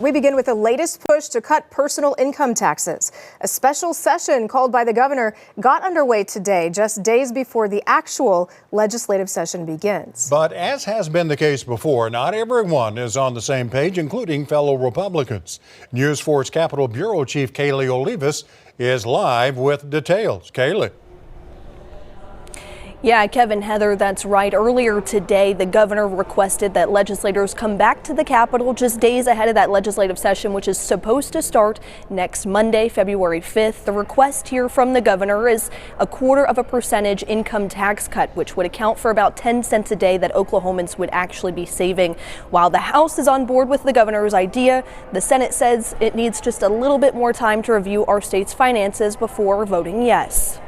We begin with the latest push to cut personal income taxes. A special session called by the governor got underway today, just days before the actual legislative session begins. But as has been the case before, not everyone is on the same page, including fellow Republicans. News 4's Capitol Bureau Chief Kaylee Olivas is live with details. Kaylee. Yeah, Kevin, Heather, that's right. Earlier today, the governor requested that legislators come back to the Capitol just days ahead of that legislative session, which is supposed to start next Monday, February 5th. The request here from the governor is a 0.25% income tax cut, which would account for about 10 cents a day that Oklahomans would actually be saving. While the House is on board with the governor's idea, the Senate says it needs just a little bit more time to review our state's finances before voting yes.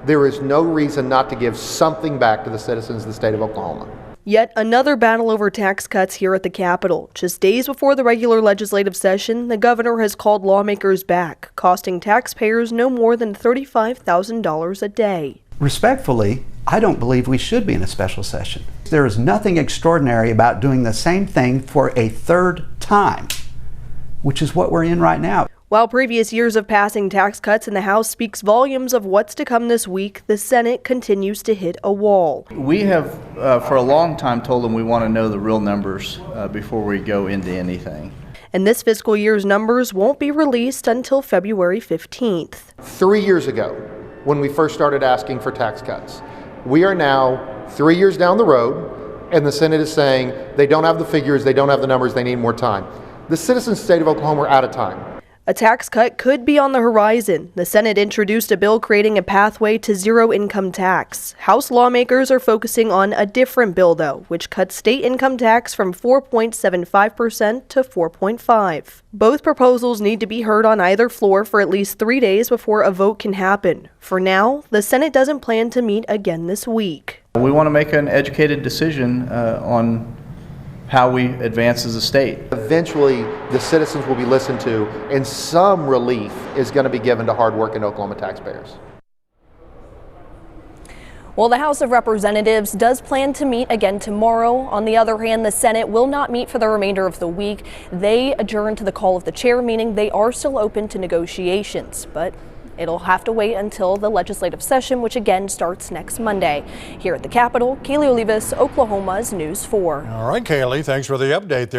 There is no reason not to give something back to the citizens of the state of Oklahoma. Yet another battle over tax cuts here at the Capitol. Just days before the regular legislative session, the governor has called lawmakers back, costing taxpayers no more than $35,000 a day. Respectfully, I don't believe we should be in a special session. There is nothing extraordinary about doing the same thing for a third time, which is what we're in right now. While previous years of passing tax cuts in the House speaks volumes of what's to come this week, the Senate continues to hit a wall. We have for a long time told them we want to know the real numbers before we go into anything. And this fiscal year's numbers won't be released until February 15th. 3 years ago, when we first started asking for tax cuts, we are now 3 years down the road, and the Senate is saying they don't have the figures, they don't have the numbers, they need more time. The citizens of the state of Oklahoma are out of time. A tax cut could be on the horizon. The Senate introduced a bill creating a pathway to zero income tax. House lawmakers are focusing on a different bill, though, which cuts state income tax from 4.75% to 4.5%. Both proposals need to be heard on either floor for at least 3 days before a vote can happen. For now, the Senate doesn't plan to meet again this week. We want to make an educated decision on how we advance as a state. Eventually, the citizens will be listened to, and some relief is going to be given to hardworking Oklahoma taxpayers. Well, the House of Representatives does plan to meet again tomorrow. On the other hand, the Senate will not meet for the remainder of the week. They adjourn to the call of the chair, meaning they are still open to negotiations, but it'll have to wait until the legislative session, which again starts next Monday. Here at the Capitol, Kaylee Olivas, Oklahoma's News 4. All right, Kaylee, thanks for the update there.